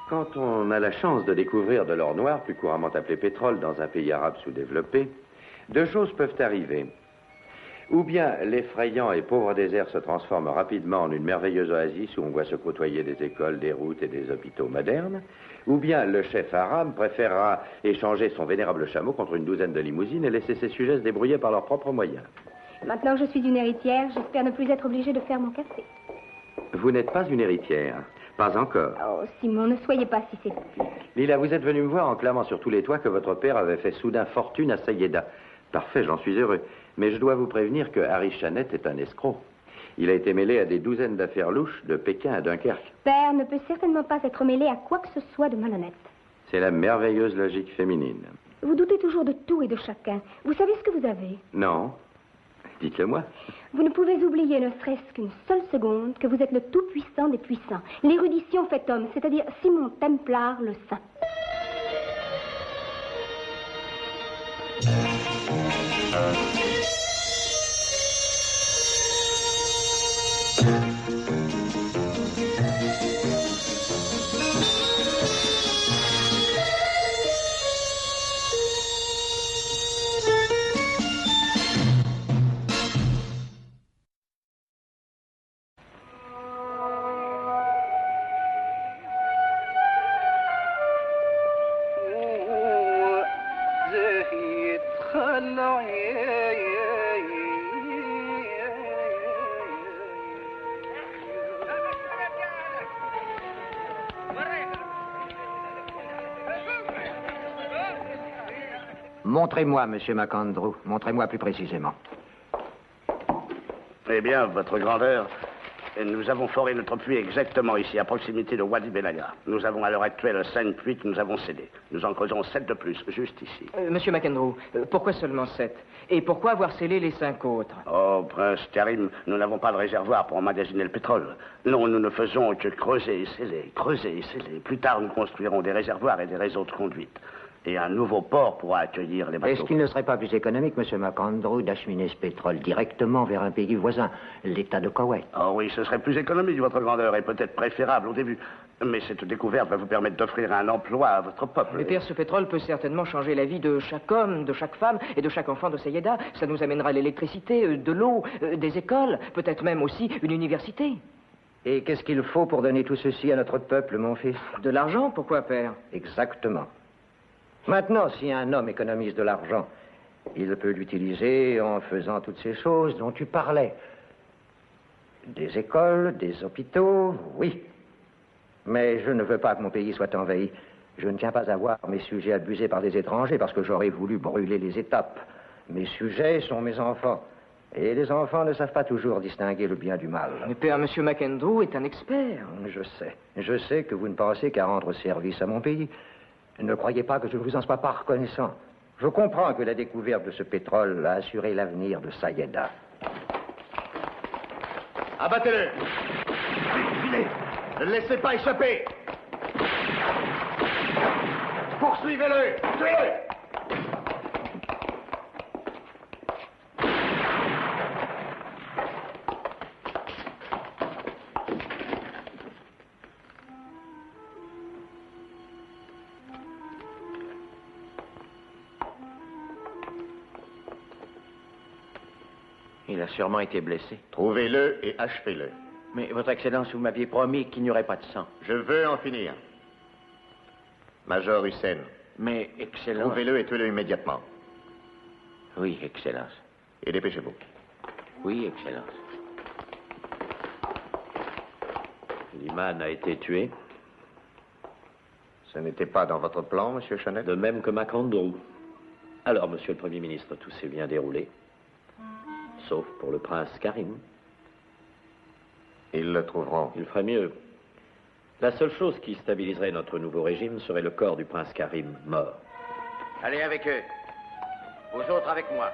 Quand on a la chance de découvrir de l'or noir, plus couramment appelé pétrole, dans un pays arabe sous-développé, deux choses peuvent arriver. Ou bien l'effrayant et pauvre désert se transforme rapidement en une merveilleuse oasis où on voit se côtoyer des écoles, des routes et des hôpitaux modernes, ou bien le chef arabe préférera échanger son vénérable chameau contre une douzaine de limousines et laisser ses sujets se débrouiller par leurs propres moyens. Maintenant que je suis une héritière, j'espère ne plus être obligée de faire mon café. Vous n'êtes pas une héritière. Pas encore. Oh, Simon, ne soyez pas si sceptique. Lila, vous êtes venu me voir en clamant sur tous les toits que votre père avait fait soudain fortune à Sayeda. Parfait, j'en suis heureux. Mais je dois vous prévenir que Harry Chanette est un escroc. Il a été mêlé à des douzaines d'affaires louches de Pékin à Dunkerque. Père ne peut certainement pas être mêlé à quoi que ce soit de malhonnête. C'est la merveilleuse logique féminine. Vous doutez toujours de tout et de chacun. Vous savez ce que vous avez? Non. Dites-le moi. Vous ne pouvez oublier ne serait-ce qu'une seule seconde que vous êtes le tout-puissant des puissants. L'érudition fait homme, c'est-à-dire Simon Templar le Saint. Montrez-moi, monsieur McAndrew. Montrez-moi plus précisément. Eh bien, votre grandeur, nous avons foré notre puits exactement ici, à proximité de Wadi Benaga. Nous avons à l'heure actuelle 5 puits que nous avons cédés. Nous en creusons 7 de plus, juste ici. Monsieur McAndrew, pourquoi seulement 7? Et pourquoi avoir scellé les 5 autres? Oh, Prince Karim, nous n'avons pas de réservoir pour emmagasiner le pétrole. Non, nous ne faisons que creuser et sceller, creuser et sceller. Plus tard, nous construirons des réservoirs et des réseaux de conduite. Et un nouveau port pourra accueillir les bateaux. Est-ce qu'il ne serait pas plus économique, monsieur McAndrew, d'acheminer ce pétrole directement vers un pays voisin, l'État de Koweït? Oh oui, ce serait plus économique, votre grandeur, et peut-être préférable au début. Mais cette découverte va vous permettre d'offrir un emploi à votre peuple. Mais père, ce pétrole peut certainement changer la vie de chaque homme, de chaque femme et de chaque enfant de Sayeda. Ça nous amènera l'électricité, de l'eau, des écoles, peut-être même aussi une université. Et qu'est-ce qu'il faut pour donner tout ceci à notre peuple, mon fils? De l'argent, pourquoi, père? Exactement. Maintenant, si un homme économise de l'argent, il peut l'utiliser en faisant toutes ces choses dont tu parlais. Des écoles, des hôpitaux, oui. Mais je ne veux pas que mon pays soit envahi. Je ne tiens pas à voir mes sujets abusés par des étrangers parce que j'aurais voulu brûler les étapes. Mes sujets sont mes enfants. Et les enfants ne savent pas toujours distinguer le bien du mal. Mais père, monsieur McAndrew est un expert. Je sais. Je sais que vous ne pensez qu'à rendre service à mon pays. Ne croyez pas que je ne vous en sois pas reconnaissant. Je comprends que la découverte de ce pétrole a assuré l'avenir de Sayeda. Abattez-le! Ne le laissez pas échapper! Poursuivez-le! Tuez-le! Il a sûrement été blessé. Trouvez-le et achevez-le. Mais, Votre Excellence, vous m'aviez promis qu'il n'y aurait pas de sang. Je veux en finir. Major Hussein. Mais, Excellence... Trouvez-le et tuez-le immédiatement. Oui, Excellence. Et dépêchez-vous. Oui, Excellence. Liman a été tué. Ce n'était pas dans votre plan, monsieur Chanel? De même que McAndrew. Alors, monsieur le Premier ministre, tout s'est bien déroulé. Sauf pour le prince Karim. Ils le trouveront. Il ferait mieux. La seule chose qui stabiliserait notre nouveau régime serait le corps du prince Karim mort. Allez avec eux. Vous autres avec moi.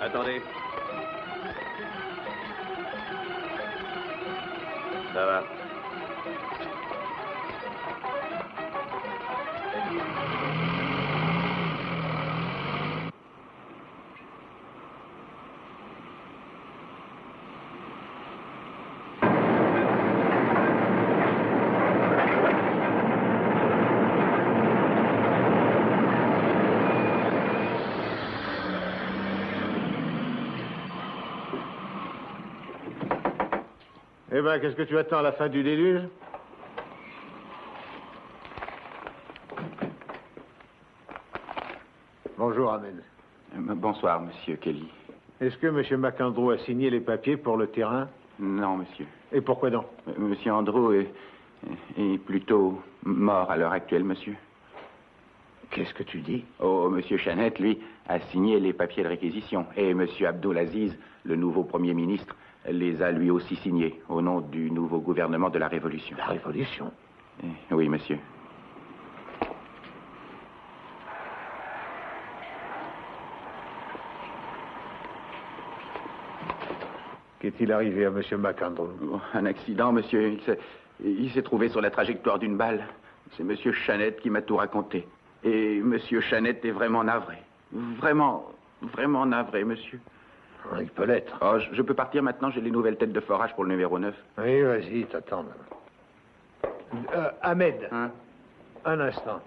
Attendez. Ça va. Eh ben, qu'est-ce que tu attends à la fin du déluge? Bonjour, Ahmed. Bonsoir, monsieur Kelly. Est-ce que M. McAndrew a signé les papiers pour le terrain? Non, monsieur. Et pourquoi donc? Monsieur Andrew est plutôt mort à l'heure actuelle, monsieur. Qu'est-ce que tu dis? Oh, monsieur Chanette, lui, a signé les papiers de réquisition. Et monsieur Abdulaziz, le nouveau Premier ministre, les a lui aussi signés au nom du nouveau gouvernement de la Révolution. La Révolution? Oui, monsieur. Qu'est-il arrivé à M. McAndrew? Un accident, monsieur. Il s'est trouvé sur la trajectoire d'une balle. C'est monsieur Chanette qui m'a tout raconté. Et monsieur Chanette est vraiment navré. Vraiment navré, monsieur. Il peut l'être. Oh, je peux partir maintenant, j'ai les nouvelles têtes de forage pour le numéro 9. Oui, vas-y, t'attends. Ahmed. Hein? Un instant.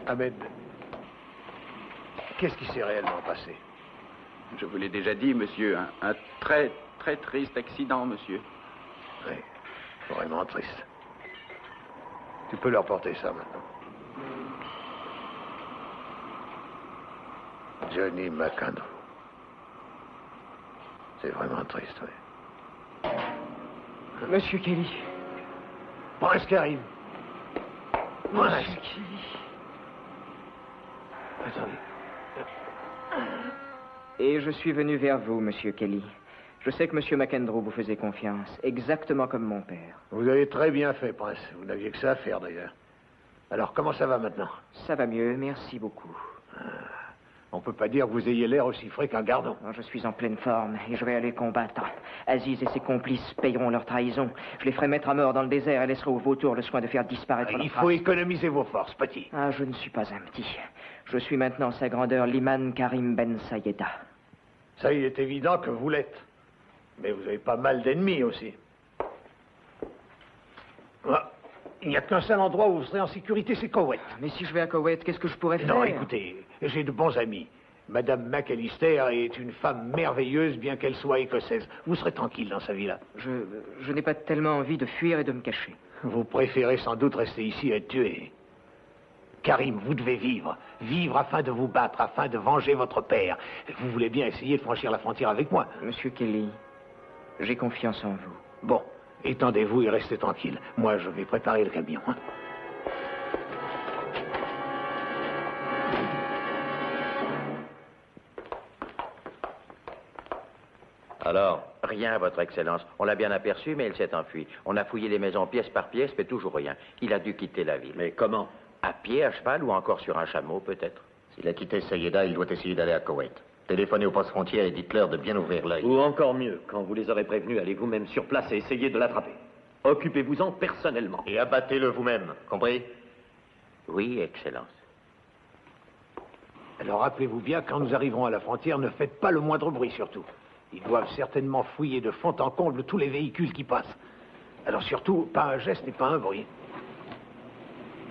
Ahmed, qu'est-ce qui s'est réellement passé? Je vous l'ai déjà dit, monsieur, un très triste accident, monsieur. Oui, vraiment triste. Tu peux leur porter ça maintenant. Johnny McAndrew. C'est vraiment triste, oui. Monsieur Kelly. Prince Karim. Prince. Monsieur Kelly. Attendez. Et je suis venu vers vous, monsieur Kelly. Je sais que monsieur McAndrew vous faisait confiance, exactement comme mon père. Vous avez très bien fait, Prince. Vous n'aviez que ça à faire, d'ailleurs. Alors, comment ça va maintenant? Ça va mieux, merci beaucoup. On peut pas dire que vous ayez l'air aussi frais qu'un gardon. Non, je suis en pleine forme et je vais aller combattre. Aziz et ses complices payeront leur trahison. Je les ferai mettre à mort dans le désert et laisserai aux vautours le soin de faire disparaître leur Il trace. faut économiser vos forces, petit. Ah, je ne suis pas un petit. Je suis maintenant sa grandeur l'imam Karim Ben Sayeda. Ça, il est évident que vous l'êtes. Mais vous avez pas mal d'ennemis aussi. Ah, il n'y a qu'un seul endroit où vous serez en sécurité, c'est Koweït. Mais si je vais à Koweït, qu'est-ce que je pourrais faire? Non, écoutez, j'ai de bons amis. Madame McAllister est une femme merveilleuse, bien qu'elle soit écossaise. Vous serez tranquille dans sa villa. Je n'ai pas tellement envie de fuir et de me cacher. Vous préférez sans doute rester ici et être tué. Karim, vous devez vivre. Vivre afin de vous battre, afin de venger votre père. Vous voulez bien essayer de franchir la frontière avec moi? Monsieur Kelly, j'ai confiance en vous. Bon, étendez-vous et restez tranquille. Moi, je vais préparer le camion. Hein. Alors? Rien, Votre Excellence. On l'a bien aperçu, mais il s'est enfui. On a fouillé les maisons pièce par pièce, mais toujours rien. Il a dû quitter la ville. Mais comment? À pied, à cheval ou encore sur un chameau, peut-être? S'il a quitté Sayeda, il doit essayer d'aller à Koweït. Téléphonez au poste frontière et dites-leur de bien ouvrir l'œil. Ou encore mieux, quand vous les aurez prévenus, allez vous-même sur place et essayez de l'attraper. Occupez-vous-en personnellement. Et abattez-le vous-même, compris? Oui, Excellence. Alors rappelez-vous bien, quand nous arriverons à la frontière, ne faites pas le moindre bruit surtout. Ils doivent certainement fouiller de fond en comble tous les véhicules qui passent. Alors surtout, pas un geste et pas un bruit.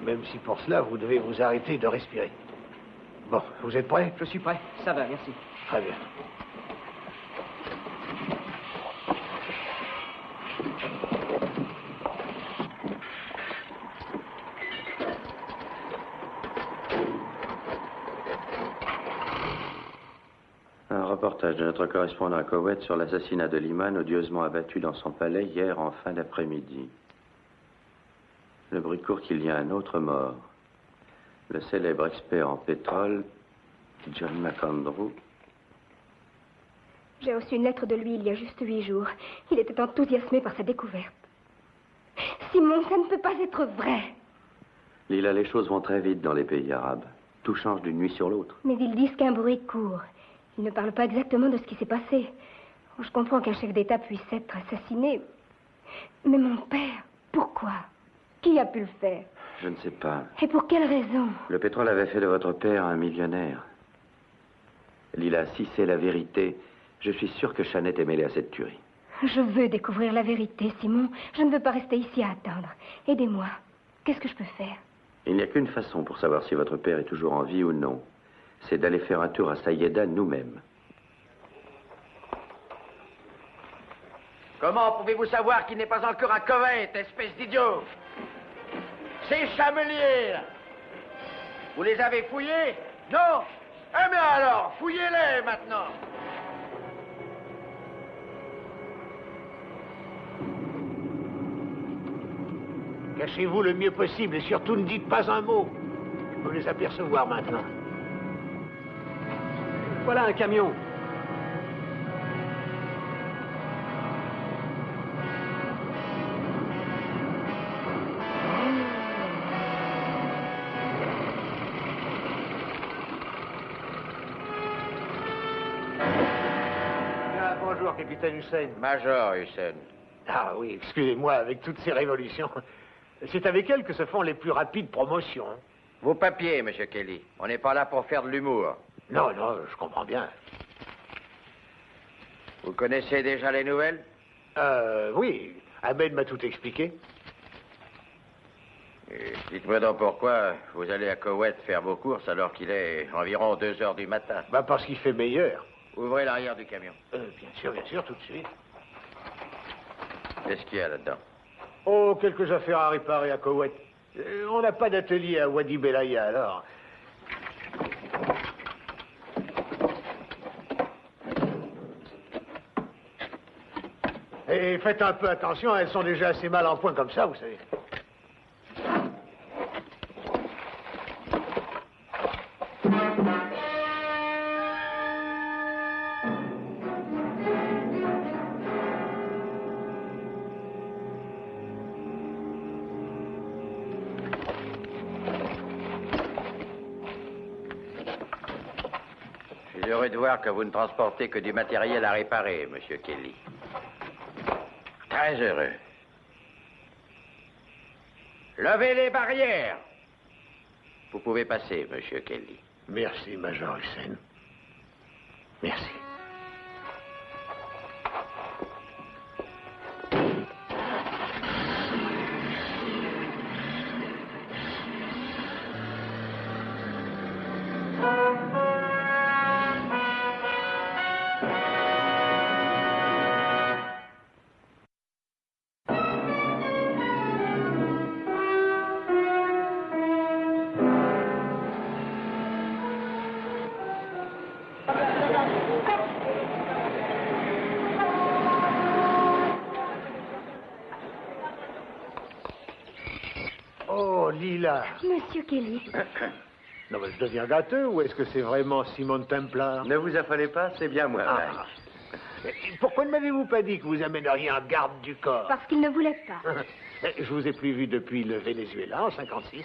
Même si pour cela, vous devez vous arrêter de respirer. Bon, vous êtes prêts? Je suis prêt. Ça va, merci. Très bien. Un reportage de notre correspondant à Koweït sur l'assassinat de Liman, odieusement abattu dans son palais hier en fin d'après-midi. Le bruit court qu'il y a un autre mort. Le célèbre expert en pétrole, John McAndrew. J'ai reçu une lettre de lui il y a juste 8 jours. Il était enthousiasmé par sa découverte. Simon, ça ne peut pas être vrai. Lila, les choses vont très vite dans les pays arabes. Tout change d'une nuit sur l'autre. Mais ils disent qu'un bruit court. Ils ne parlent pas exactement de ce qui s'est passé. Je comprends qu'un chef d'État puisse être assassiné. Mais mon père, pourquoi? Qui a pu le faire? Je ne sais pas. Et pour quelle raison? Le pétrole avait fait de votre père un millionnaire. Lila, si c'est la vérité, je suis sûr que Shanette est mêlée à cette tuerie. Je veux découvrir la vérité, Simon. Je ne veux pas rester ici à attendre. Aidez-moi. Qu'est-ce que je peux faire? Il n'y a qu'une façon pour savoir si votre père est toujours en vie ou non. C'est d'aller faire un tour à Sayeda nous-mêmes. Comment pouvez-vous savoir qu'il n'est pas encore à Koweït, espèce d'idiot? Ces chameliers, là. Vous les avez fouillés? Non? Eh bien alors, fouillez-les maintenant. Cachez-vous le mieux possible et surtout ne dites pas un mot. Je peux les apercevoir maintenant. Voilà un camion. Bonjour, capitaine Hussein. Major Hussein. Ah oui, excusez-moi, avec toutes ces révolutions. C'est avec elle que se font les plus rapides promotions. Vos papiers, monsieur Kelly. On n'est pas là pour faire de l'humour. Non, non, je comprends bien. Vous connaissez déjà les nouvelles? Oui. Ahmed m'a tout expliqué. Dites-moi donc pourquoi vous allez à Koweït faire vos courses alors qu'il est environ 2 heures du matin. Bah parce qu'il fait meilleur. Ouvrez l'arrière du camion. Bien sûr, tout de suite. Qu'est-ce qu'il y a là-dedans? Oh, quelques affaires à réparer à Koweït. On n'a pas d'atelier à Wadi Belaya, alors. Et faites un peu attention, elles sont déjà assez mal en point comme ça, vous savez. Je suis heureux de voir que vous ne transportez que du matériel à réparer, monsieur Kelly. Très heureux. Levez les barrières. Vous pouvez passer, monsieur Kelly. Merci, Major Hussein. Merci. Lila. Monsieur Kelly. Non, mais je deviens gâteux ou est-ce que c'est vraiment Simone Templar? Ne vous affalez pas, c'est bien moi, Mike. Et pourquoi ne m'avez-vous pas dit que vous amèneriez un garde du corps? Parce qu'il ne voulait pas. Je vous ai plus vu depuis le Venezuela, en 56.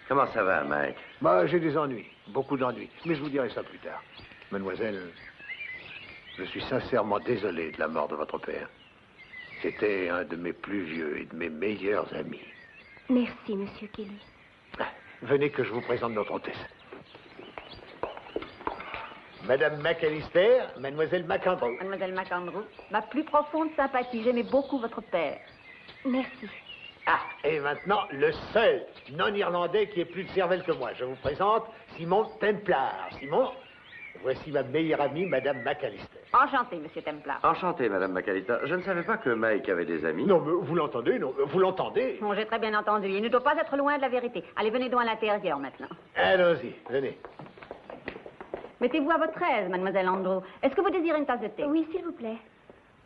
Comment ça va, Mike? Bah, j'ai des ennuis, beaucoup d'ennuis. Mais je vous dirai ça plus tard. Mademoiselle, je suis sincèrement désolé de la mort de votre père. C'était un de mes plus vieux et de mes meilleurs amis. Merci, monsieur Kelly. Venez que je vous présente notre hôtesse. Madame McAllister, Mademoiselle McAndrew. Mademoiselle McAndrew, ma plus profonde sympathie. J'aimais beaucoup votre père. Merci. Ah, et maintenant, le seul non-irlandais qui ait plus de cervelle que moi. Je vous présente Simon Templar. Simon, voici ma meilleure amie, Madame McAllister. Enchanté, monsieur Templar. Enchanté, Madame McAllister. Je ne savais pas que Mike avait des amis. Non, mais vous l'entendez, non, vous l'entendez. Bon, j'ai très bien entendu. Il ne doit pas être loin de la vérité. Allez, venez donc à l'intérieur maintenant. Allons-y, venez. Mettez-vous à votre aise, mademoiselle Andrew. Est-ce que vous désirez une tasse de thé? Oui, s'il vous plaît.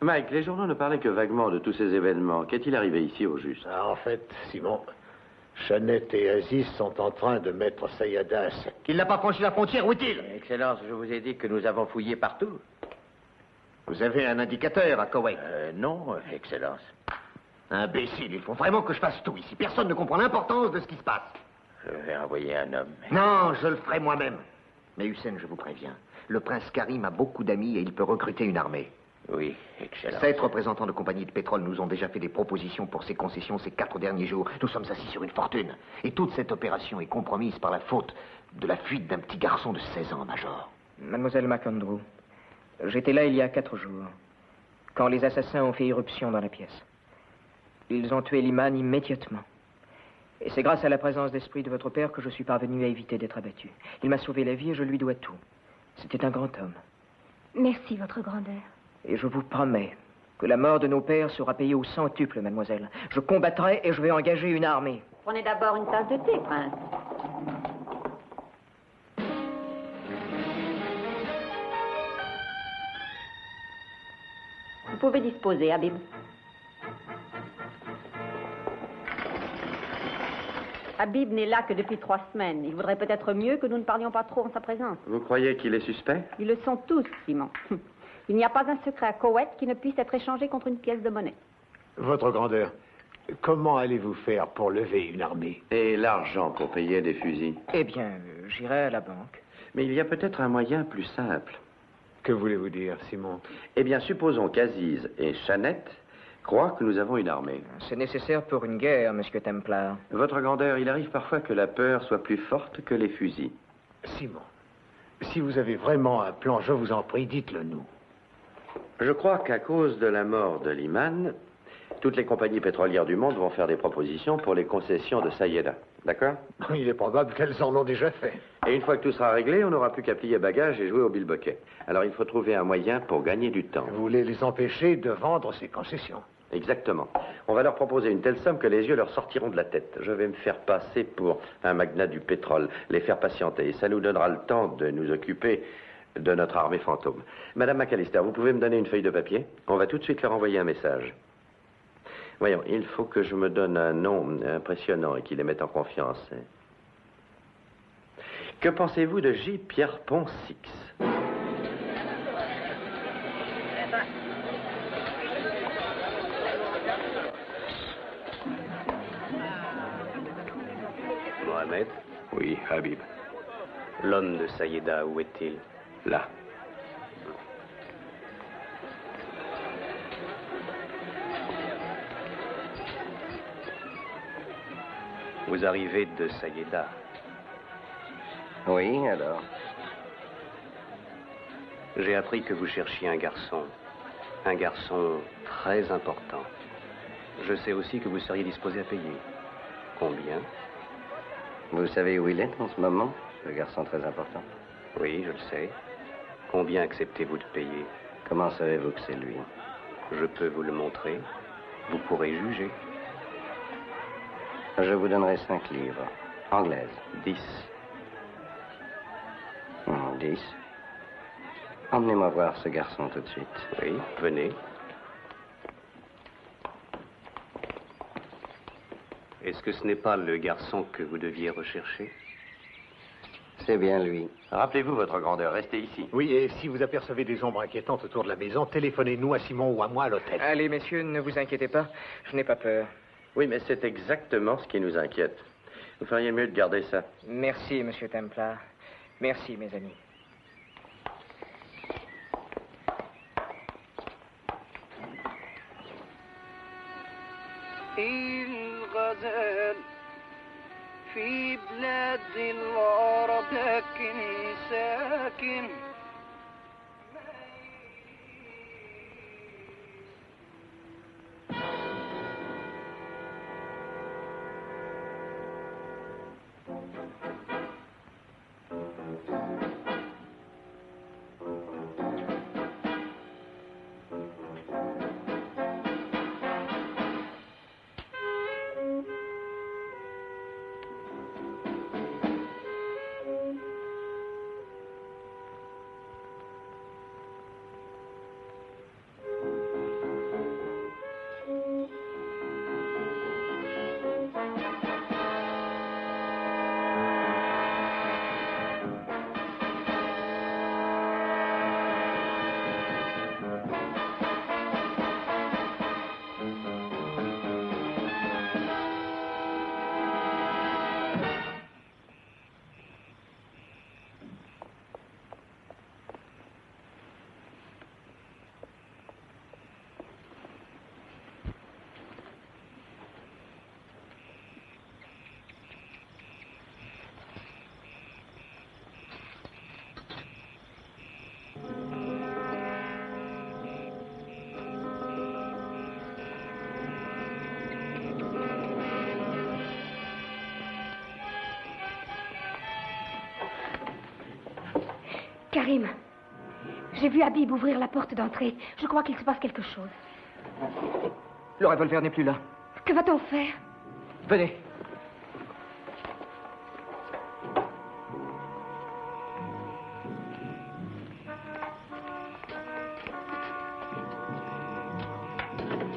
Mike, les journaux ne parlaient que vaguement de tous ces événements. Qu'est-il arrivé ici au juste? Ah, en fait, Simon, Shanette et Aziz sont en train de mettre Sayada à sec. Il n'a pas franchi la frontière, où est-il? Excellence, je vous ai dit que nous avons fouillé partout. Vous avez un indicateur à Koweït? Non, Excellence. Imbécile, il faut vraiment que je fasse tout ici. Personne ne comprend l'importance de ce qui se passe. Je vais envoyer un homme. Non, je le ferai moi-même. Mais Hussein, je vous préviens, le prince Karim a beaucoup d'amis et il peut recruter une armée. Oui, excellent. 7 représentants de compagnies de pétrole nous ont déjà fait des propositions pour ces concessions ces 4 derniers jours. Nous sommes assis sur une fortune. Et toute cette opération est compromise par la faute de la fuite d'un petit garçon de 16 ans, Major. Mademoiselle McAndrew, j'étais là il y a 4 jours, quand les assassins ont fait irruption dans la pièce. Ils ont tué Liman immédiatement. Et c'est grâce à la présence d'esprit de votre père que je suis parvenu à éviter d'être abattu. Il m'a sauvé la vie et je lui dois tout. C'était un grand homme. Merci, votre grandeur. Et je vous promets que la mort de nos pères sera payée au centuple, mademoiselle. Je combattrai et je vais engager une armée. Prenez d'abord une tasse de thé, prince. Vous pouvez disposer, Habib. Habib n'est là que depuis 3 semaines. Il voudrait peut-être mieux que nous ne parlions pas trop en sa présence. Vous croyez qu'il est suspect? Ils le sont tous, Simon. Il n'y a pas un secret à Koweït qui ne puisse être échangé contre une pièce de monnaie. Votre grandeur, comment allez-vous faire pour lever une armée? Et l'argent pour payer des fusils? Eh bien, j'irai à la banque. Mais il y a peut-être un moyen plus simple. Que voulez-vous dire, Simon? Eh bien, supposons qu'Aziz et Chanette croient que nous avons une armée. C'est nécessaire pour une guerre, monsieur Templar. Votre grandeur, il arrive parfois que la peur soit plus forte que les fusils. Simon, si vous avez vraiment un plan, je vous en prie, dites-le nous. Je crois qu'à cause de la mort de Liman, toutes les compagnies pétrolières du monde vont faire des propositions pour les concessions de Sayeda. D'accord? Il est probable qu'elles en ont déjà fait. Et une fois que tout sera réglé, on n'aura plus qu'à plier bagages et jouer au bilboquet. Alors il faut trouver un moyen pour gagner du temps. Vous voulez les empêcher de vendre ces concessions? Exactement. On va leur proposer une telle somme que les yeux leur sortiront de la tête. Je vais me faire passer pour un magnat du pétrole, les faire patienter. Et ça nous donnera le temps de nous occuper de notre armée fantôme. Madame McAllister, vous pouvez me donner une feuille de papier? On va tout de suite leur envoyer un message. Voyons, il faut que je me donne un nom impressionnant et qui les mette en confiance. Que pensez-vous de J. Pierrepont Six? Mohamed? Oui, Habib. L'homme de Sayeda, où est-il? Là. Vous arrivez de Sayeda. Oui, alors? J'ai appris que vous cherchiez un garçon. Un garçon très important. Je sais aussi que vous seriez disposé à payer. Combien? Vous savez où il est en ce moment, ce garçon très important? Oui, je le sais. Combien acceptez-vous de payer? Comment savez-vous que c'est lui? Je peux vous le montrer. Vous pourrez juger. Je vous donnerai 5 livres. Anglaises. 10. 10. Emmenez-moi voir ce garçon tout de suite. Oui, venez. Est-ce que ce n'est pas le garçon que vous deviez rechercher? C'est bien lui. Rappelez-vous, votre grandeur, restez ici. Oui, et si vous apercevez des ombres inquiétantes autour de la maison, téléphonez-nous à Simon ou à moi à l'hôtel. Allez, messieurs, ne vous inquiétez pas. Je n'ai pas peur. Oui, mais c'est exactement ce qui nous inquiète. Vous feriez mieux de garder ça. Merci, monsieur Templar. Merci, mes amis. الغزال في بلاد العرب لكن ساكن Karim, j'ai vu Habib ouvrir la porte d'entrée. Je crois qu'il se passe quelque chose. Le revolver n'est plus là. Que va-t-on faire? Venez.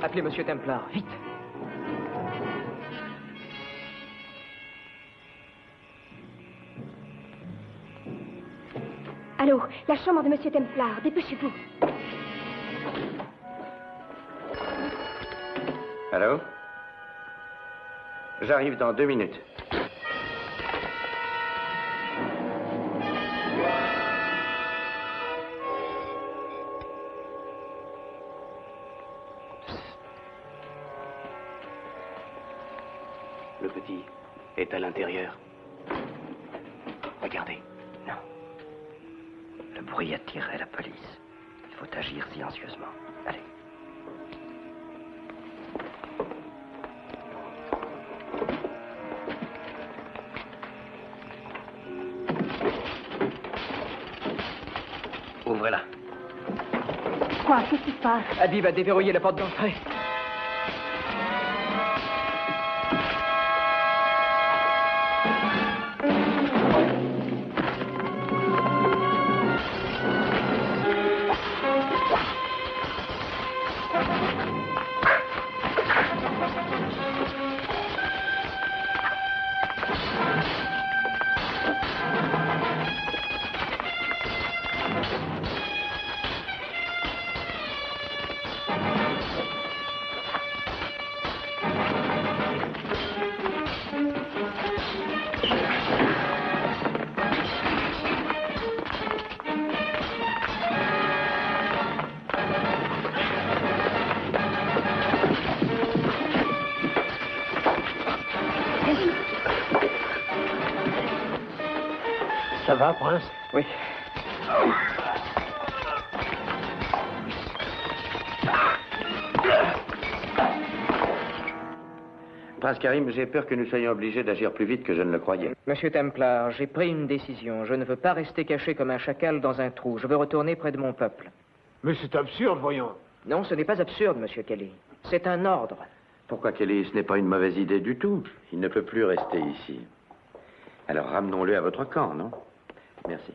Appelez Monsieur Templar, vite. Allô, la chambre de Monsieur Templar, dépêchez-vous. Allô? J'arrive dans 2 minutes. Le petit est à l'intérieur. Regardez. Non. Le bruit attirerait la police. Il faut agir silencieusement. Allez. Ouvrez-la. Quoi? Qu'est-ce qui se passe? Habib a déverrouillé la porte d'entrée. Ça va, Prince? Oui. Prince Karim, j'ai peur que nous soyons obligés d'agir plus vite que je ne le croyais. Monsieur Templar, j'ai pris une décision. Je ne veux pas rester caché comme un chacal dans un trou. Je veux retourner près de mon peuple. Mais c'est absurde, voyons. Non, ce n'est pas absurde, Monsieur Kelly. C'est un ordre. Pourquoi, Kelly? Ce n'est pas une mauvaise idée du tout. Il ne peut plus rester ici. Alors ramenons-le à votre camp, non? Merci.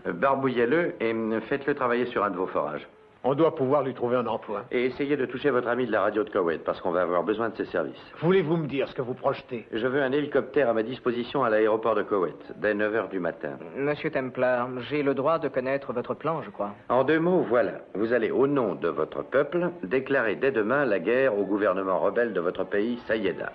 Barbouillez-le et faites-le travailler sur un de vos forages. On doit pouvoir lui trouver un emploi. Et essayez de toucher votre ami de la radio de Koweït, parce qu'on va avoir besoin de ses services. Voulez-vous me dire ce que vous projetez? Je veux un hélicoptère à ma disposition à l'aéroport de Koweït, dès 9 h du matin. Monsieur Templar, j'ai le droit de connaître votre plan, je crois. En 2 mots, voilà. Vous allez, au nom de votre peuple, déclarer dès demain la guerre au gouvernement rebelle de votre pays, Sayeda.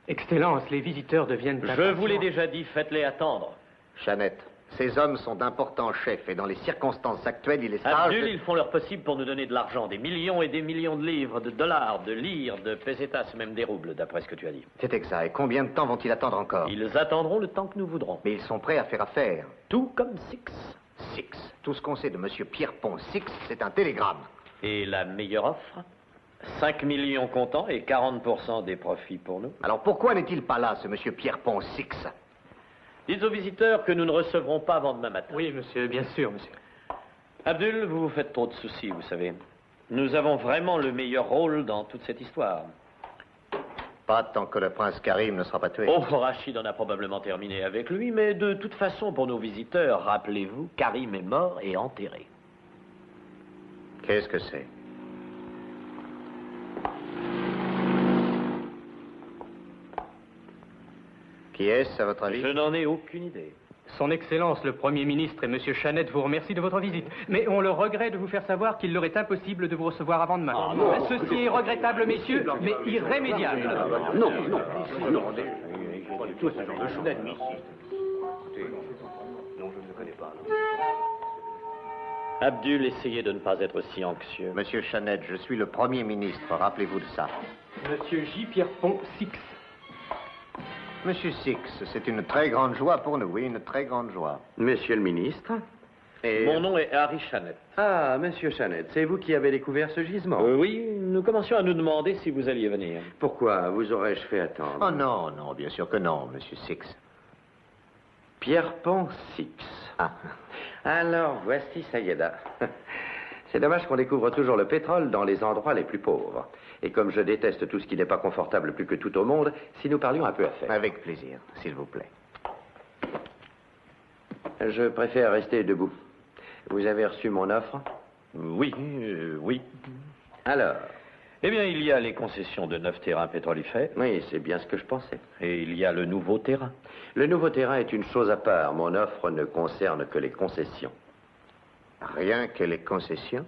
Excellence, les visiteurs deviennent... Je vous l'ai déjà dit, faites-les attendre. Chanette, ces hommes sont d'importants chefs et dans les circonstances actuelles, il est sage... Abdul, ils font leur possible pour nous donner de l'argent, des millions et des millions de livres, de dollars, de lire, de pesetas, même des roubles, d'après ce que tu as dit. C'est exact. Et combien de temps vont-ils attendre encore? Ils attendront le temps que nous voudrons. Mais ils sont prêts à faire affaire. Tout comme Six. Six. Tout ce qu'on sait de M. Pierrepont Six, c'est un télégramme. Et la meilleure offre? 5 millions comptants et 40% des profits pour nous. Alors pourquoi n'est-il pas là, ce M. Pierrepont Six? Dites aux visiteurs que nous ne recevrons pas avant demain matin. Oui, monsieur, bien sûr, monsieur. Abdul, vous vous faites trop de soucis, vous savez. Nous avons vraiment le meilleur rôle dans toute cette histoire. Pas tant que le prince Karim ne sera pas tué. Oh, Rachid en a probablement terminé avec lui, mais de toute façon, pour nos visiteurs, rappelez-vous, Karim est mort et enterré. Qu'est-ce que c'est? Qui est-ce, à votre avis? Je n'en ai aucune idée. Son Excellence, le Premier ministre et Monsieur Chanette vous remercient de votre visite. Mais on le regrette de vous faire savoir qu'il leur est impossible de vous recevoir avant demain. Ceci est regrettable, messieurs, mais irrémédiable. Non. Abdul, essayez de ne pas être si anxieux. Monsieur Chanette, je suis le Premier ministre, rappelez-vous de ça. Monsieur J. Pierrepont Six. Monsieur Six, c'est une très grande joie pour nous, oui, une très grande joie. Monsieur le ministre et... Mon nom est Harry Chanette. Ah, monsieur Chanette, c'est vous qui avez découvert ce gisement? Oui, nous commencions à nous demander si vous alliez venir. Pourquoi vous aurais-je fait attendre? Oh non, non, bien sûr que non, monsieur Six. Pierrepont Six. Ah. Alors, voici Sayeda. C'est dommage qu'on découvre toujours le pétrole dans les endroits les plus pauvres. Et comme je déteste tout ce qui n'est pas confortable plus que tout au monde, si nous parlions un peu affaires. Avec plaisir, s'il vous plaît. Je préfère rester debout. Vous avez reçu mon offre? Oui, oui. Alors? Eh bien, il y a les concessions de 9 terrains pétrolifères. Oui, c'est bien ce que je pensais. Et il y a le nouveau terrain. Le nouveau terrain est une chose à part. Mon offre ne concerne que les concessions. Rien que les concessions?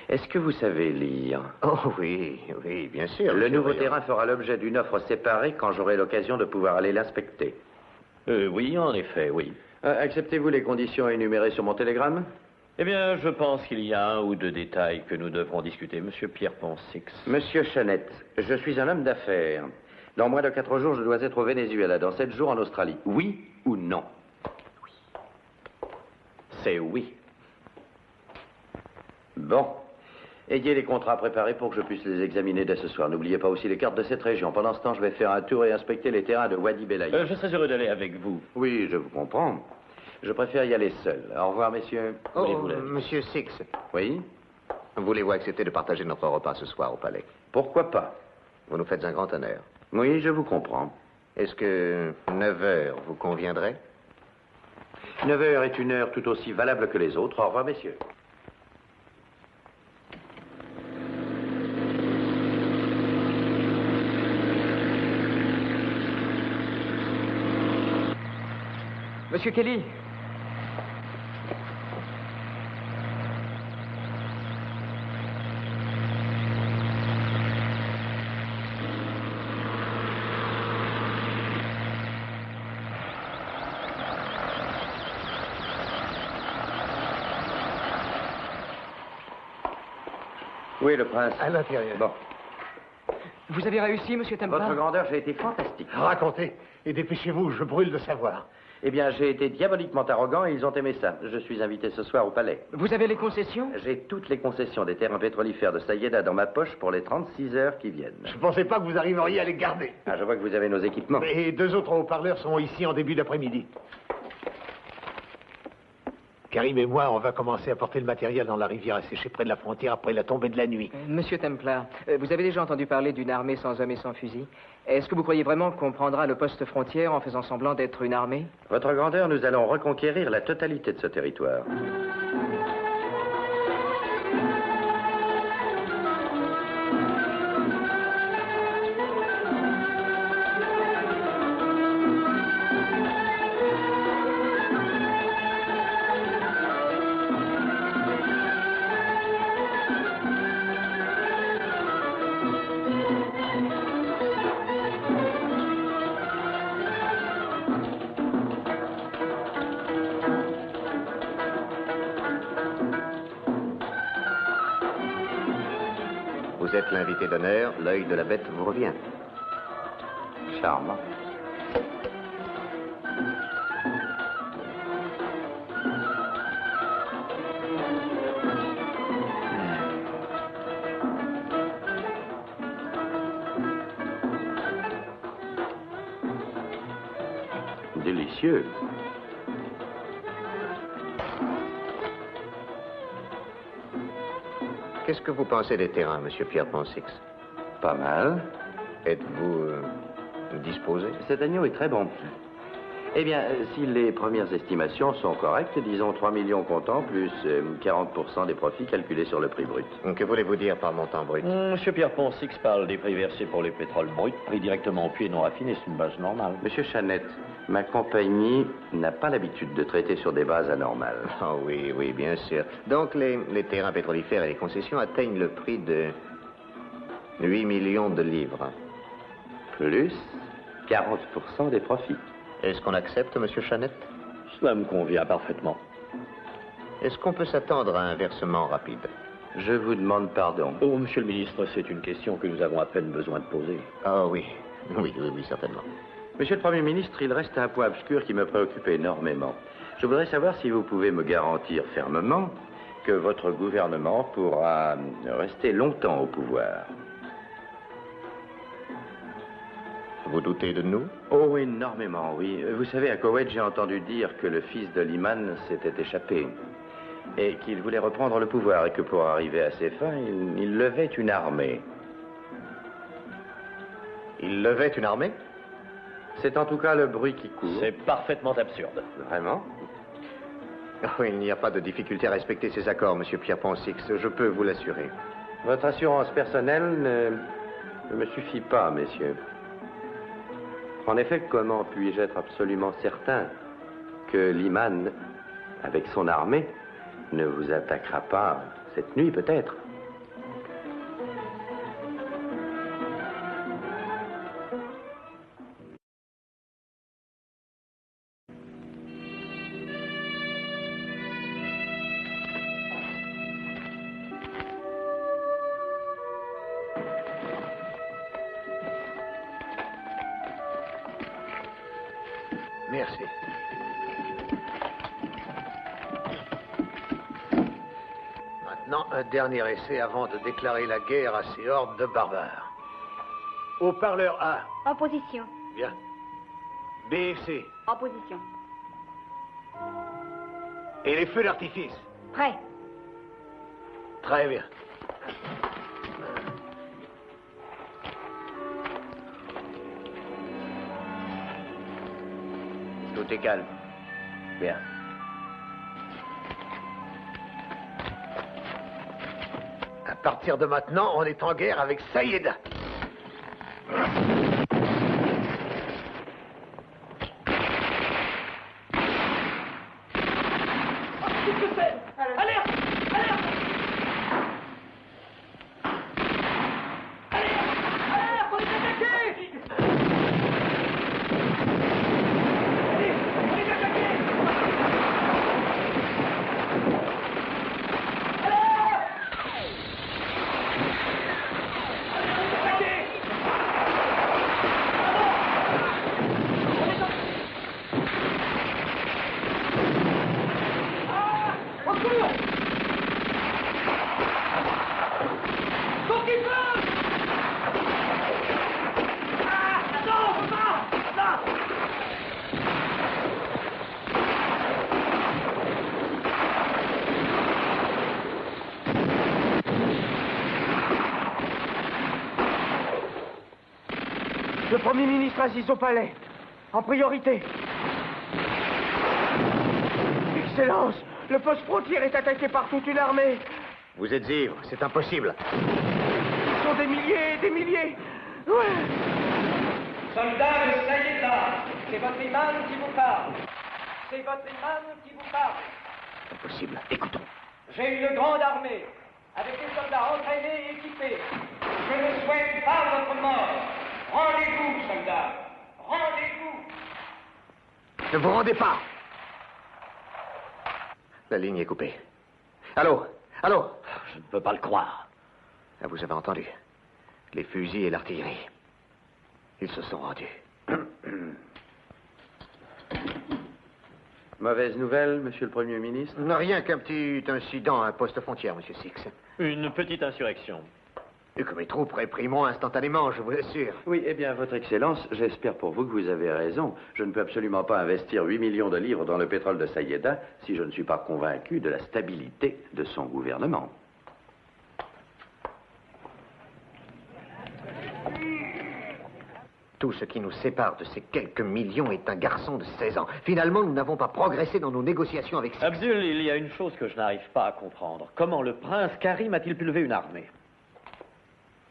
Est-ce que vous savez lire? Oh oui, oui, bien sûr. Le nouveau terrain fera l'objet d'une offre séparée quand j'aurai l'occasion de pouvoir aller l'inspecter. Oui, en effet, oui. Acceptez-vous les conditions énumérées sur mon télégramme? Eh bien, je pense qu'il y a un ou deux détails que nous devrons discuter, monsieur Pierrepont Six. Monsieur Chanette, je suis un homme d'affaires. Dans moins de 4 jours, je dois être au Venezuela. Dans 7 jours, en Australie. Oui ou non? Oui. C'est oui. Bon. Ayez les contrats préparés pour que je puisse les examiner dès ce soir. N'oubliez pas aussi les cartes de cette région. Pendant ce temps, je vais faire un tour et inspecter les terrains de Wadi Belaï. Je serais heureux d'aller avec vous. Oui, je vous comprends. Je préfère y aller seul. Au revoir, messieurs. Oh, monsieur Six. Oui? Voulez-vous accepter de partager notre repas ce soir au palais? Pourquoi pas? Vous nous faites un grand honneur. Oui, je vous comprends. Est-ce que 9 heures vous conviendrait? 9 heures est une heure tout aussi valable que les autres. Au revoir, messieurs. Monsieur Kelly. Où est le prince? À l'intérieur. Bon. Vous avez réussi, monsieur Templar? Votre grandeur, j'ai été fantastique. Racontez, et dépêchez-vous, je brûle de savoir. Eh bien, j'ai été diaboliquement arrogant et ils ont aimé ça. Je suis invité ce soir au palais. Vous avez les concessions? J'ai toutes les concessions des terrains pétrolifères de Sayeda dans ma poche pour les 36 heures qui viennent. Je ne pensais pas que vous arriveriez à les garder. Ah, je vois que vous avez nos équipements. Et 2 autres haut-parleurs sont ici en début d'après-midi. Karim et moi, on va commencer à porter le matériel dans la rivière asséchée près de la frontière après la tombée de la nuit. Monsieur Templar, vous avez déjà entendu parler d'une armée sans hommes et sans fusil? Est-ce que vous croyez vraiment qu'on prendra le poste frontière en faisant semblant d'être une armée? Votre grandeur, nous allons reconquérir la totalité de ce territoire. Vous êtes l'invité d'honneur, l'œil de la bête vous revient. Charmant. Délicieux. Qu'est-ce que vous pensez des terrains, monsieur Pierrepont Six? Pas mal. Êtes-vous disposé? Cet agneau est très bon. Eh bien, si les premières estimations sont correctes, disons 3 millions comptants plus 40% des profits calculés sur le prix brut. Que voulez-vous dire par montant brut? Monsieur Pierrepont Six parle des prix versés pour les pétroles bruts, pris directement au puits et non raffinés, c'est une base normale. Monsieur Chanette, ma compagnie n'a pas l'habitude de traiter sur des bases anormales. Oh oui, oui, bien sûr. Donc les terrains pétrolifères et les concessions atteignent le prix de 8 millions de livres. Plus 40% des profits. Est-ce qu'on accepte, monsieur Chanette? Cela me convient parfaitement. Est-ce qu'on peut s'attendre à un versement rapide? Je vous demande pardon. Oh, monsieur le ministre, c'est une question que nous avons à peine besoin de poser. Ah oui. Oui, certainement. Monsieur le Premier ministre, il reste un point obscur qui me préoccupe énormément. Je voudrais savoir si vous pouvez me garantir fermement que votre gouvernement pourra rester longtemps au pouvoir. Vous doutez de nous? Oh, énormément, oui. Vous savez, à Koweït, j'ai entendu dire que le fils de Liman s'était échappé et qu'il voulait reprendre le pouvoir et que pour arriver à ses fins, il levait une armée. Il levait une armée? C'est en tout cas le bruit qui court. C'est parfaitement absurde. Vraiment? Oh, il n'y a pas de difficulté à respecter ces accords, Monsieur Pierpont-Six, je peux vous l'assurer. Votre assurance personnelle ne me suffit pas, messieurs. En effet, comment puis-je être absolument certain que Liman, avec son armée, ne vous attaquera pas cette nuit, peut-être? Merci. Maintenant, un dernier essai avant de déclarer la guerre à ces hordes de barbares. Haut-parleur A. En position. Bien. B et C. En position. Et les feux d'artifice. Prêt. Très bien. Tout est calme. Bien. À partir de maintenant, on est en guerre avec Saïeda. Le Premier ministre assiste au palais, en priorité. Excellence, le poste frontière est attaqué par toute une armée. Vous êtes ivre, c'est impossible. Ils sont des milliers et des milliers. Ouais. Soldats de Saïeda, c'est votre imam qui vous parle. C'est votre imam qui vous parle. Impossible, écoutons. J'ai une grande armée, avec des soldats entraînés et équipés. Je ne souhaite pas votre mort. Rendez-vous, soldats. Rendez-vous. Ne vous rendez pas. La ligne est coupée. Allô? Allô? Je ne peux pas le croire. Ah, vous avez entendu. Les fusils et l'artillerie. Ils se sont rendus. Mauvaise nouvelle, monsieur le Premier ministre? Rien qu'un petit incident à un poste frontière, monsieur Six. Une petite insurrection. Et que mes troupes réprimeront instantanément, je vous assure. Oui, eh bien, Votre Excellence, j'espère pour vous que vous avez raison. Je ne peux absolument pas investir 8 millions de livres dans le pétrole de Saïeda si je ne suis pas convaincu de la stabilité de son gouvernement. Tout ce qui nous sépare de ces quelques millions est un garçon de 16 ans. Finalement, nous n'avons pas progressé dans nos négociations avec Six. Abdul, il y a une chose que je n'arrive pas à comprendre. Comment le prince Karim a-t-il pu lever une armée?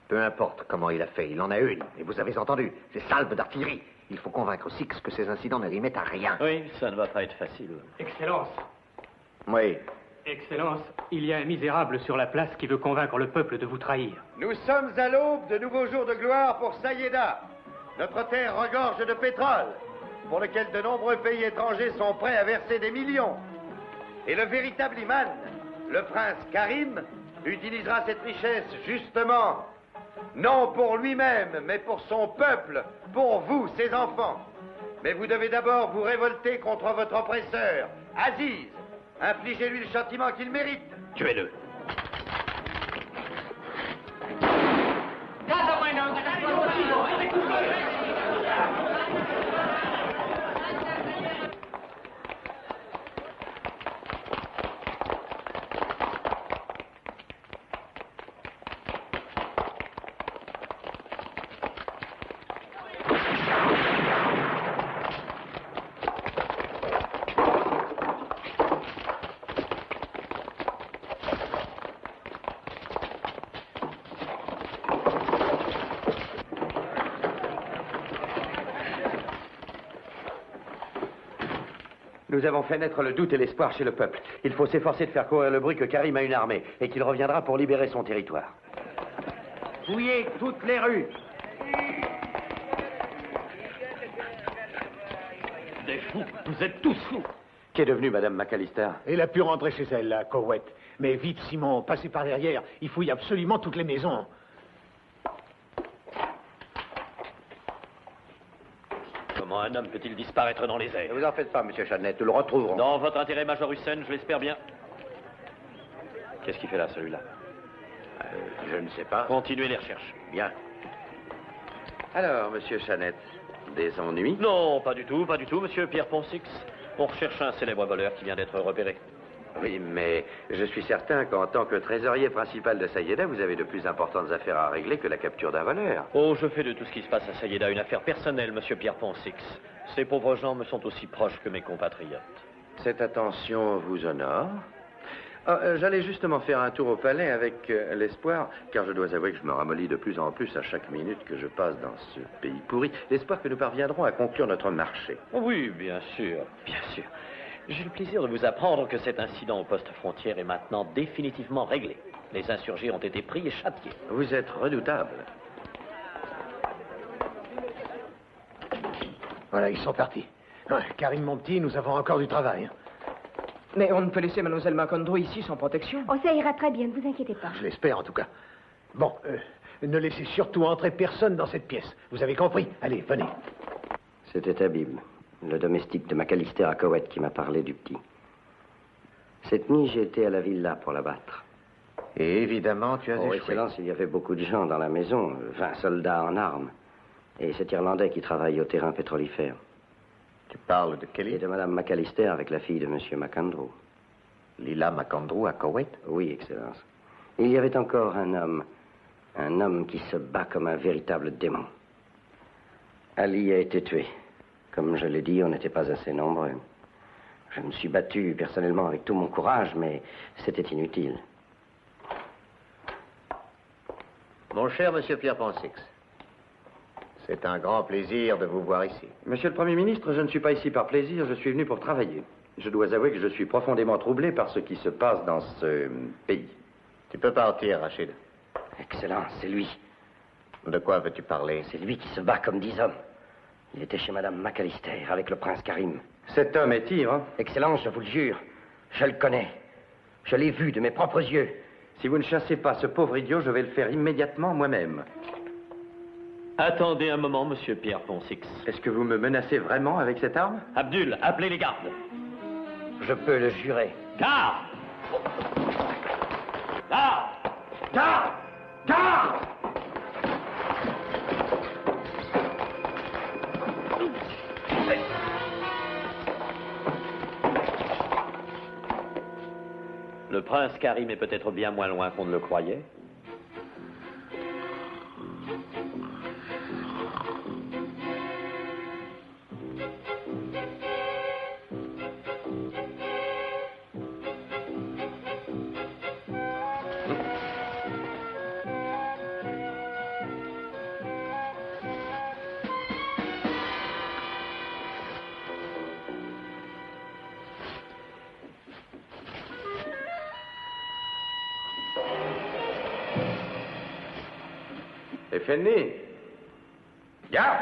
Peu importe comment il a fait, il en a une. Et vous avez entendu, ces salves d'artillerie. Il faut convaincre Six que ces incidents ne rimettent à rien. Oui, ça ne va pas être facile. Excellence. Oui. Excellence, il y a un misérable sur la place qui veut convaincre le peuple de vous trahir. Nous sommes à l'aube de nouveaux jours de gloire pour Saïeda. Notre terre regorge de pétrole, pour lequel de nombreux pays étrangers sont prêts à verser des millions. Et le véritable imam, le prince Karim, utilisera cette richesse justement Non pour lui-même, mais pour son peuple, pour vous, ses enfants. Mais vous devez d'abord vous révolter contre votre oppresseur, Aziz. Infligez-lui le châtiment qu'il mérite. Tuez-le. Nous avons fait naître le doute et l'espoir chez le peuple. Il faut s'efforcer de faire courir le bruit que Karim a une armée et qu'il reviendra pour libérer son territoire. Fouillez toutes les rues. Des fous, vous êtes tous fous. Qu'est devenue Madame McAllister? Elle a pu rentrer chez elle, à Koweït. Mais vite, Simon, passez par derrière. Il fouille absolument toutes les maisons. Comment un homme peut-il disparaître dans les airs? Ne vous en faites pas, Monsieur Chanette, nous le retrouverons. Dans votre intérêt, Major Hussein, je l'espère bien. Qu'est-ce qu'il fait là, celui-là? Je ne sais pas. Continuez les recherches. Bien. Alors, Monsieur Chanette, des ennuis? Non, pas du tout, Monsieur Pierre Poncix. On recherche un célèbre voleur qui vient d'être repéré. Oui, mais je suis certain qu'en tant que trésorier principal de Sayeda, vous avez de plus importantes affaires à régler que la capture d'un voleur. Oh, je fais de tout ce qui se passe à Sayeda une affaire personnelle, Monsieur Pierre Poncix. Ces pauvres gens me sont aussi proches que mes compatriotes. Cette attention vous honore. J'allais justement faire un tour au palais avec l'espoir, car je dois avouer que je me ramollis de plus en plus à chaque minute que je passe dans ce pays pourri, l'espoir que nous parviendrons à conclure notre marché. Oui, bien sûr, bien sûr. J'ai le plaisir de vous apprendre que cet incident au poste frontière est maintenant définitivement réglé. Les insurgés ont été pris et châtiés. Vous êtes redoutable. Voilà, ils sont partis. Ouais, Karim, mon petit, nous avons encore du travail. Mais on ne peut laisser Mademoiselle Macondro ici sans protection. Oh, ça ira très bien, ne vous inquiétez pas. Je l'espère, en tout cas. Bon, ne laissez surtout entrer personne dans cette pièce. Vous avez compris? Allez, venez. C'était Habib, le domestique de McAllister à Koweït, qui m'a parlé du petit. Cette nuit, j'ai été à la villa pour l'abattre. Et évidemment, tu as échoué. Excellence, il y avait beaucoup de gens dans la maison, 20 soldats en armes. Et cet Irlandais qui travaille au terrain pétrolifère. Tu parles de Kelly? Et de Madame McAllister avec la fille de Monsieur Macandrew. Lila Macandrew à Koweït? Oui, Excellence. Il y avait encore un homme qui se bat comme un véritable démon. Ali a été tué. Comme je l'ai dit, on n'était pas assez nombreux. Je me suis battu personnellement avec tout mon courage, mais c'était inutile. Mon cher Monsieur Pierre Poncix, c'est un grand plaisir de vous voir ici. Monsieur le Premier ministre, je ne suis pas ici par plaisir, je suis venu pour travailler. Je dois avouer que je suis profondément troublé par ce qui se passe dans ce pays. Tu peux partir, Rachid. Excellence, c'est lui. De quoi veux-tu parler? C'est lui qui se bat comme 10 hommes. Il était chez Madame McAllister avec le prince Karim. Cet homme est ivre. Excellence, je vous le jure, je le connais. Je l'ai vu de mes propres yeux. Si vous ne chassez pas ce pauvre idiot, je vais le faire immédiatement moi-même. Attendez un moment, Monsieur Pierre Poncix. Est-ce que vous me menacez vraiment avec cette arme? Abdul, appelez les gardes. Je peux le jurer. Garde! Garde! Garde! Garde! Le prince Karim est peut-être bien moins loin qu'on ne le croyait. Effendi. Garde!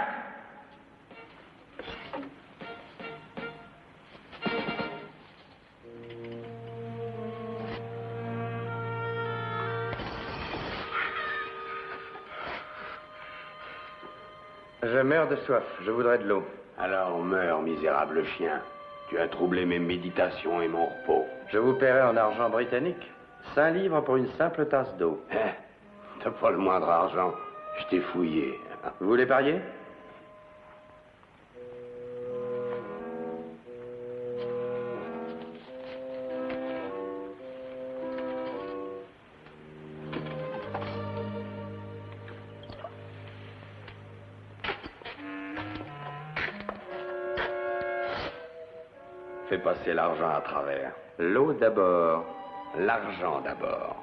Je meurs de soif. Je voudrais de l'eau. Alors meurs, misérable chien. Tu as troublé mes méditations et mon repos. Je vous paierai en argent britannique. 5 livres pour une simple tasse d'eau. T'as pas le moindre argent. Je t'ai fouillé. Vous voulez parier? Fais passer l'argent à travers. L'eau d'abord. L'argent d'abord.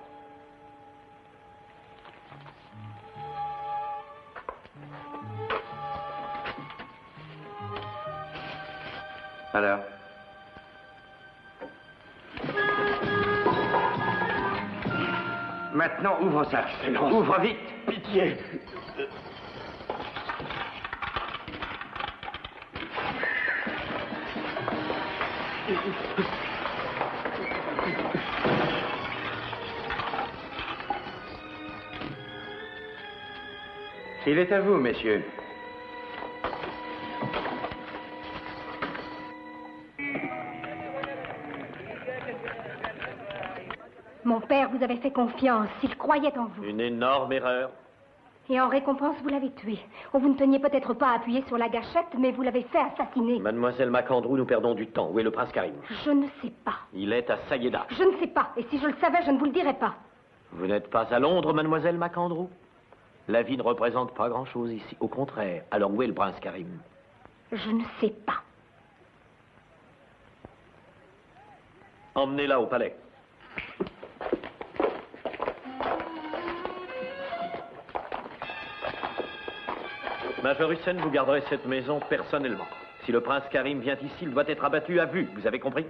Alors? Maintenant, ouvre ça. Ouvre vite. Pitié. Il est à vous, messieurs. Mon père vous avait fait confiance. Il croyait en vous. Une énorme erreur. Et en récompense, vous l'avez tué. Oh, vous ne teniez peut-être pas appuyé sur la gâchette, mais vous l'avez fait assassiner. Mademoiselle MacAndrew, nous perdons du temps. Où est le prince Karim? Je ne sais pas. Il est à Sayeda. Je ne sais pas. Et si je le savais, je ne vous le dirais pas. Vous n'êtes pas à Londres, mademoiselle MacAndrew? La vie ne représente pas grand-chose ici. Au contraire. Alors où est le prince Karim? Je ne sais pas. Emmenez-la au palais. Major Hussein, vous garderez cette maison personnellement. Si le prince Karim vient ici, il doit être abattu à vue. Vous avez compris?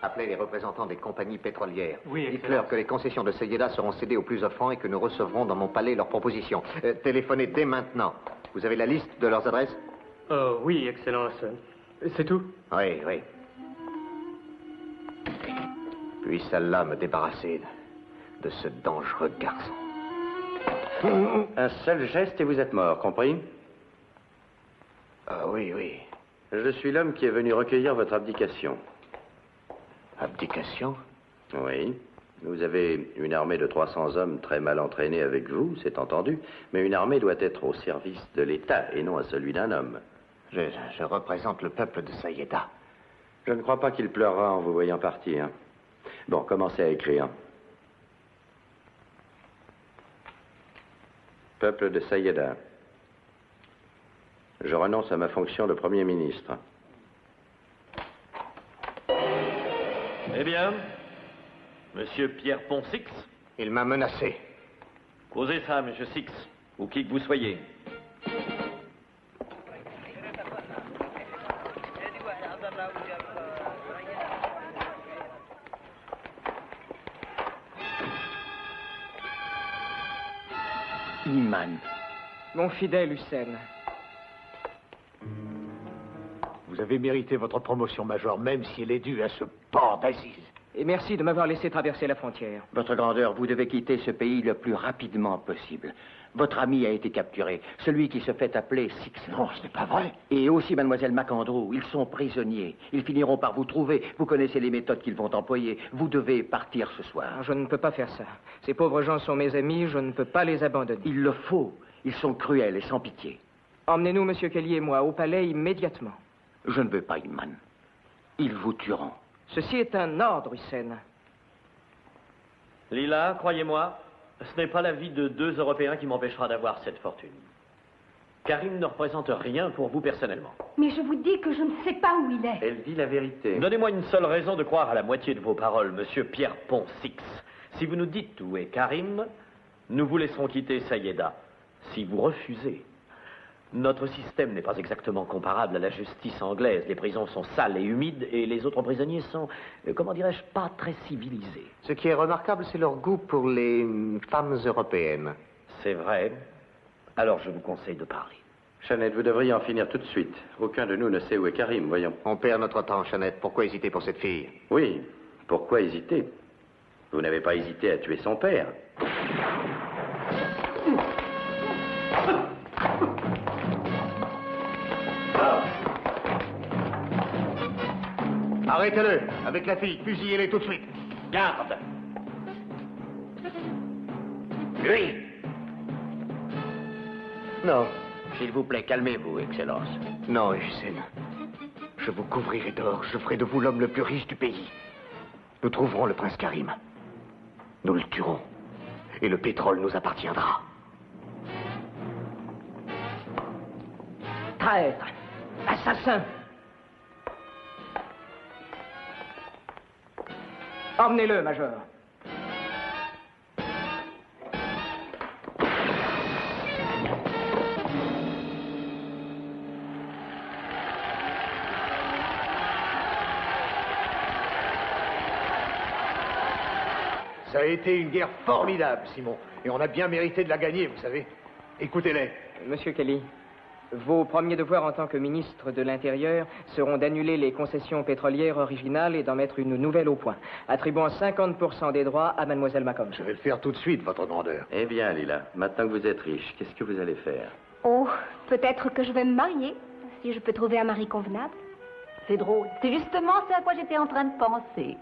Appelez les représentants des compagnies pétrolières. Oui, dites-leur que les concessions de Sayeda seront cédées aux plus offrants et que nous recevrons dans mon palais leurs propositions. Téléphonez dès maintenant. Vous avez la liste de leurs adresses? Oui, Excellence. C'est tout? Oui, oui. Puisse Allah me débarrasser de ce dangereux garçon. Un seul geste et vous êtes mort, compris? Ah oui, oui. Je suis l'homme qui est venu recueillir votre abdication. Abdication? Oui. Vous avez une armée de 300 hommes très mal entraînés avec vous, c'est entendu, mais une armée doit être au service de l'État et non à celui d'un homme. Je représente le peuple de Sayeda. Je ne crois pas qu'il pleurera en vous voyant partir. Bon, commencez à écrire. Peuple de Sayeda. Je renonce à ma fonction de Premier ministre. Eh bien, Monsieur Pierre Pont-Six? Il m'a menacé. Causez ça, Monsieur Six, ou qui que vous soyez. Iman. Mon fidèle Hussein. Vous avez mérité votre promotion, Major, même si elle est due à ce porc d'Aziz. Et merci de m'avoir laissé traverser la frontière. Votre grandeur, vous devez quitter ce pays le plus rapidement possible. Votre ami a été capturé, celui qui se fait appeler Six. Non, ce n'est pas vrai. Et aussi mademoiselle MacAndrew, ils sont prisonniers. Ils finiront par vous trouver. Vous connaissez les méthodes qu'ils vont employer. Vous devez partir ce soir. Je ne peux pas faire ça. Ces pauvres gens sont mes amis, je ne peux pas les abandonner. Il le faut. Ils sont cruels et sans pitié. Emmenez-nous, Monsieur Kelly et moi, au palais immédiatement. Je ne veux pas, Iman. Ils vous tueront. Ceci est un ordre, Hussein. Lila, croyez-moi, ce n'est pas la vie de 2 Européens qui m'empêchera d'avoir cette fortune. Karim ne représente rien pour vous personnellement. Mais je vous dis que je ne sais pas où il est. Elle dit la vérité. Donnez-moi une seule raison de croire à la moitié de vos paroles, Monsieur Pierre Pont-Six. Si vous nous dites où est Karim, nous vous laisserons quitter Sayeda. Si vous refusez, Notre système n'est pas exactement comparable à la justice anglaise. Les prisons sont sales et humides et les autres prisonniers sont, comment dirais-je, pas très civilisés. Ce qui est remarquable, c'est leur goût pour les femmes européennes. C'est vrai. Alors je vous conseille de parler. Chanette, vous devriez en finir tout de suite. Aucun de nous ne sait où est Karim, voyons. On perd notre temps, Chanette. Pourquoi hésiter pour cette fille? Oui, pourquoi hésiter? Vous n'avez pas hésité à tuer son père. Arrêtez-le, avec la fille, fusillez-les tout de suite. Garde. Lui. Non. S'il vous plaît, calmez-vous, Excellence. Non, Hussein. Je vous couvrirai d'or. Je ferai de vous l'homme le plus riche du pays. Nous trouverons le prince Karim. Nous le tuerons. Et le pétrole nous appartiendra. Traître. Assassin. Emmenez-le, Major. Ça a été une guerre formidable, Simon. Et on a bien mérité de la gagner, vous savez. Écoutez-les. Monsieur Kelly, vos premiers devoirs en tant que ministre de l'Intérieur seront d'annuler les concessions pétrolières originales et d'en mettre une nouvelle au point, attribuant 50% des droits à Mademoiselle Macomb. Je vais le faire tout de suite, votre grandeur. Eh bien, Lila, maintenant que vous êtes riche, qu'est-ce que vous allez faire? Oh, peut-être que je vais me marier, si je peux trouver un mari convenable. C'est drôle. C'est justement ce à quoi j'étais en train de penser.